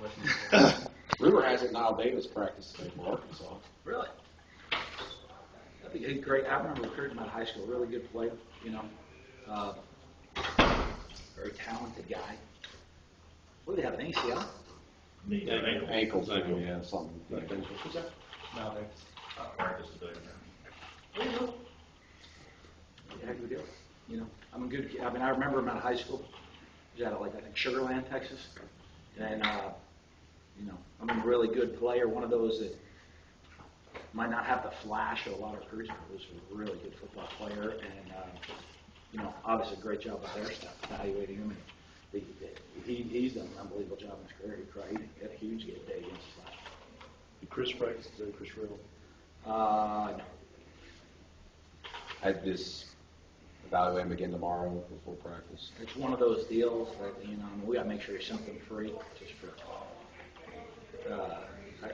question. Rumor has it Niall Davis practiced today for Arkansas. Really? That'd be great. I remember recruiting him out of high school. Really good player, you know. Very talented guy. What do they have, an ACL? Ankles, yeah, something. Who's that? No, they practice today. Yeah, good deal. You know, I remember him out of high school. He was out of, I think, Sugar Land, Texas. And, you know, a really good player, one of those that might not have the flash of a lot of recruits, but was a really good football player. And, you know, obviously a great job by their staff evaluating him. And he's done an unbelievable job in his career. He had a huge game day against us last year. Did Chris practice today, Chris Riddle? No. I just evaluate him again tomorrow before practice. It's one of those deals that, you know, we got to make sure he's something free, just for,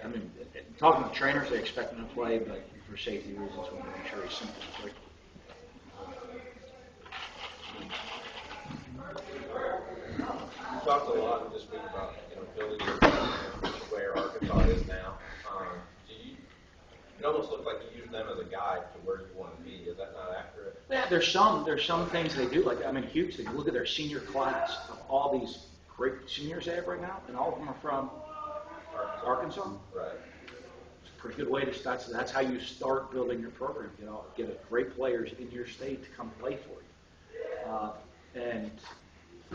I mean, talking to trainers, they expect him to play, but for safety reasons, we want to make sure he's something free. You talked a lot this week about, you know, building your team where Arkansas is now. It almost looks like you use them as a guide to where you want to be. Is that not accurate? Yeah, there's some things they do. Like, I mean, huge thing. Look at their senior class of all these great seniors they have right now, and all of them are from Arkansas. Right. It's a pretty good way to start. So that's how you start building your program. You know, get great players in your state to come play for you, and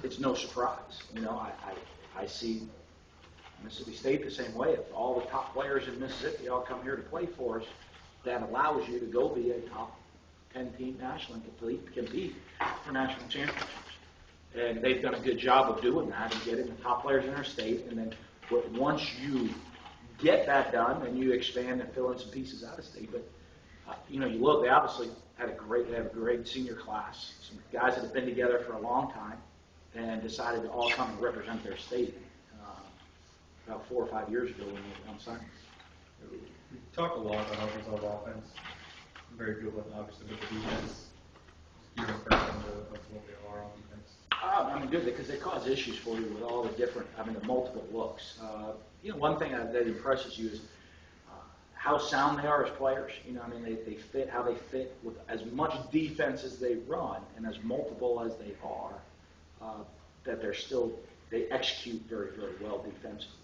it's no surprise. You know, I see Mississippi State the same way. If all the top players in Mississippi all come here to play for us, that allows you to go be a top 10 team nationally and compete for national championships. And they've done a good job of doing that and getting the top players in their state. And then once you get that done, then you expand and fill in some pieces out of state. But you know, you look, they obviously have a great senior class. Some guys that have been together for a long time and decided to all come and represent their state. About 4 or 5 years ago when we were on signing. We talk a lot about Arkansas offense. Very good with, obviously, with the defense. Just give an impression of what they are on defense. I mean, good, because they cause issues for you with all the different, the multiple looks. You know, one thing that impresses you is how sound they are as players. You know, I mean, they fit how they fit with as much defense as they run and as multiple as they are, that they execute very, very well defensively.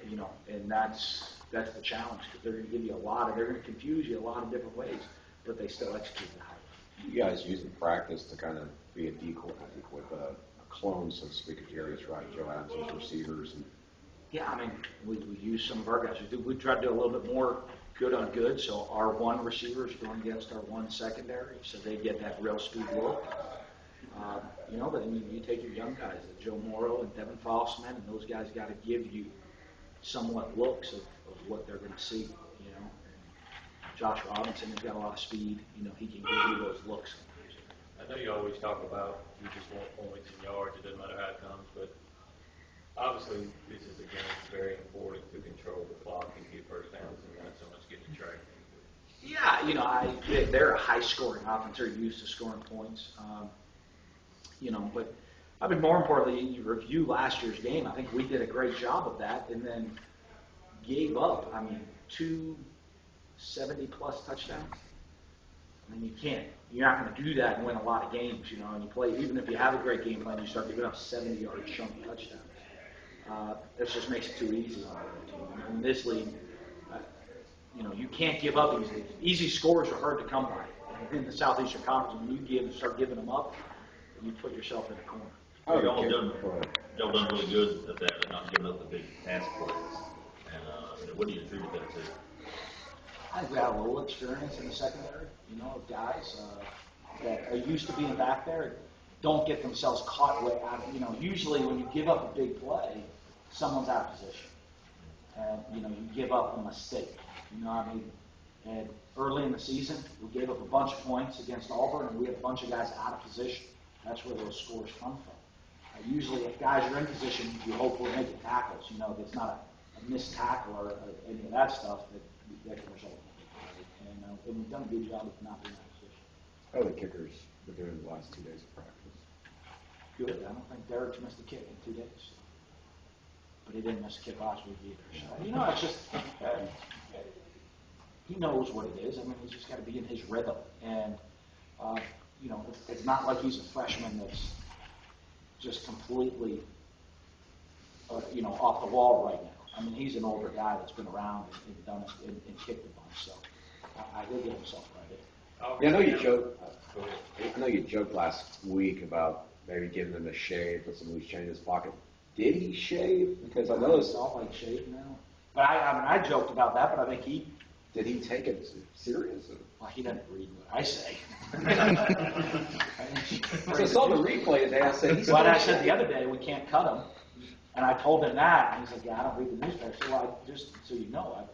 You know, and that's the challenge, because they're going to give you they're going to confuse you a lot of different ways, but they still execute the high. You guys use in practice to kind of be a decoy, a clone, so to speak, of Jerry's right, Joe Adams' receivers. And yeah, I mean, we use some of our guys. We try to do a little bit more good on good, so our one receiver is going against our one secondary, so they get that real speed look. You know, but then you take your young guys, Joe Morrow and Devin Fossman, and those guys got to give you somewhat looks of what they're going to see, you know. And Josh Robinson has got a lot of speed. You know, he can give you those looks. I know you always talk about you just want points and yards. It doesn't matter how it comes, but obviously this is a game that's very important to control the clock and get first downs and not so much get the track. Yeah, you know, they're a high-scoring offense. They're used to scoring points. You know, but I mean, more importantly, you review last year's game. I think we did a great job of that, and then gave up. I mean, 2 70-plus touchdowns. I mean, you're not going to do that and win a lot of games, you know. And you play, even if you have a great game plan, you start giving up 70-yard chunk touchdowns. That just makes it too easy on the team. In this league, you know, you can't give up easily. Easy scores are hard to come by. In the Southeastern Conference, when you start giving them up, you put yourself in a corner. Oh, y'all done really good at that, and not giving up the big pass plays. And what do you attribute that to? I think we have a little experience in the secondary, you know, of guys that are used to being back there, don't get themselves caught way out. You know, usually when you give up a big play, someone's out of position, and you know, you give up a mistake. You know what I mean? And early in the season, we gave up a bunch of points against Auburn, and we had a bunch of guys out of position. That's where those scores come from. Usually, if guys are in position, you hope we're making tackles. You know, if it's not a missed tackle or any of that stuff, that can result in it. And we've done a good job of not being out of position. how are the kickers been doing the last 2 days of practice? Good. I don't think Derek's missed a kick in 2 days. But they didn't miss a kick last week either. So, you know, it's just, he knows what it is. I mean, he's just got to be in his rhythm. And, you know, it's not like he's a freshman that's just completely, you know, off the wall right now. I mean, he's an older guy that's been around and done it and kicked a bunch. So he'll give himself credit. Yeah, I know you joked. I know you joked last week about maybe giving him a shave, put some loose change in his pocket. Did he shave? Because I noticed. It's all like shave now. But I joked about that, but I think he. Did he take it serious? Well, he doesn't read what I say. So I saw the replay today. I said, he's well, I said the other day we can't cut him, and I told him that, and he's like, "Yeah, I don't read the newspaper." So well, just so you know,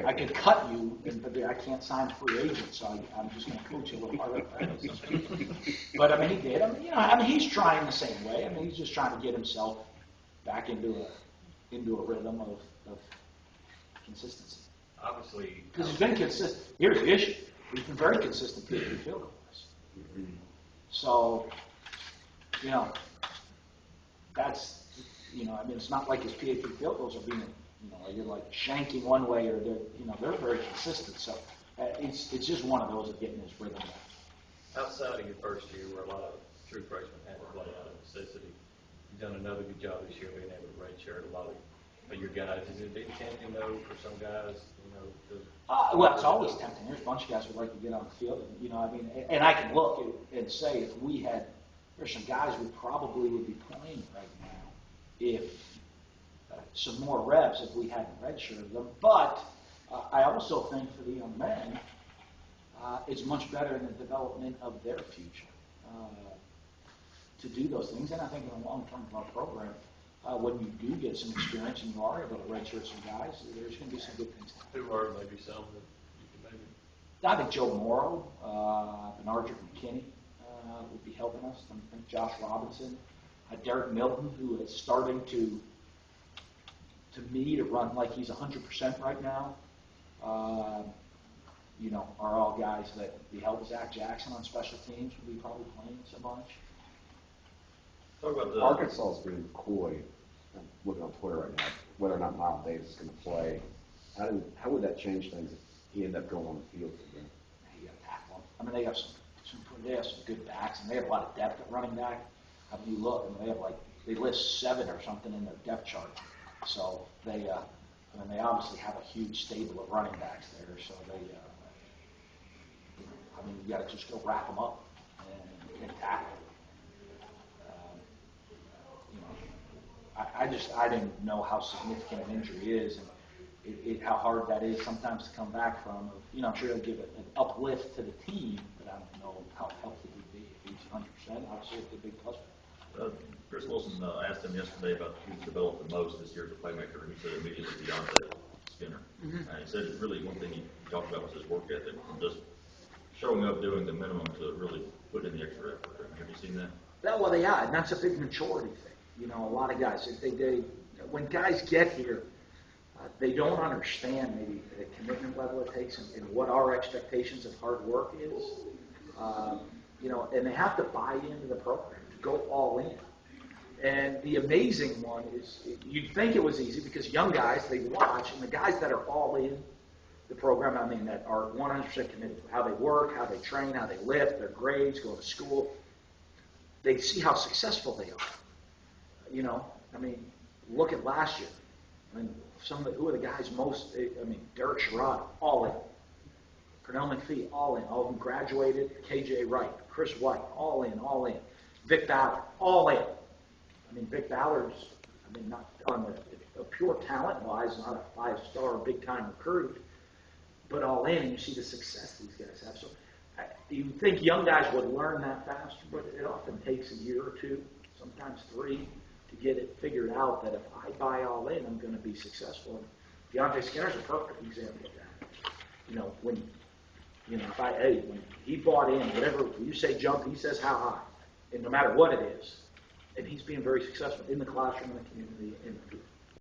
I could cut you, but I can't sign a free agent, so I'm just going to coach you a little harder. But I mean, he did. I mean, he's trying the same way. I mean, he's just trying to get himself back into a rhythm of consistency. Obviously, Because he's been consistent. Here's the issue: he's been very consistent with the field goals. So, you know, that's, you know, I mean, it's not like his PAT field goals are being, you know, you're like shanking one way or they're very consistent. So it's just one of those of getting his rhythm back. outside of your first year, where a lot of true freshmen had to play out of necessity, you've done another good job this year being able to redshirt a lot of your guys. Is it a big tempting though for some guys, you know? Well, it's always tempting. There's a bunch of guys who'd like to get on the field, and, you know, I mean, and I can look and say if we had, there's some guys who probably would be playing right now if some more reps if we hadn't redshirted them. But I also think for the young men, it's much better in the development of their future to do those things. And I think in the long term of our program, when you do get some experience and you are able to redshirt some guys, there's going to be some good things happening. Who are maybe some that you can maybe? I think Joe Morrow, Bernard McKinney would be helping us. I think Josh Robinson, Derek Milton, who is starting to me, to run like he's 100% right now. You know, are all guys that we help. Zach Jackson on special teams will be probably playing so bunch. Talk about the Arkansas is being coy. I'm looking on Twitter right now, whether or not Miles Davis is going to play. How would that change things if he ended up going on the field for them? You got to tackle them. I mean, they have some good backs, and they have a lot of depth at running back. I mean, you look, and they list 7 or something in their depth chart. So they obviously have a huge stable of running backs there. So I mean, you got to just go wrap them up and tackle. You know, I didn't know how significant an injury is and how hard that is sometimes to come back from. You know, I'm sure it'll give it an uplift to the team, but I don't know how healthy he'd be. If he's 100%, obviously it's a big plus. Chris Wilson asked him yesterday about who's developed the most this year as a playmaker, and he said immediately Deontay Skinner. And he said really one thing he talked about was his work ethic, and just showing up, doing the minimum to really put in the extra effort. Have you seen that? Well, and that's a big maturity thing. You know, a lot of guys, when guys get here, they don't understand maybe the commitment level it takes and what our expectations of hard work is. You know, and they have to buy into the program to go all in. And the amazing one is, you'd think it was easy because young guys, they watch, and the guys that are all in the program, I mean, that are 100% committed to how they work, how they train, how they lift, their grades, go to school, they see how successful they are. You know, I mean, look at last year. I mean, who are the guys most, I mean, Derek Sherrod, all in. Pernell McPhee, all in. All of them graduated. KJ Wright, Chris White, all in, all in. Vic Ballard, all in. I mean, Vic Ballard's, I mean, not on the pure talent-wise, not a 5-star big-time recruit, but all in, and you see the success these guys have. So you think young guys would learn that faster, but it often takes a year or 2, sometimes 3, to get it figured out that if I buy all in, I'm going to be successful. And Deontay Skinner's a perfect example of that. You know, when he bought in, whatever you say jump, he says how high, and no matter what it is, and he's being very successful in the classroom, in the community, in the field.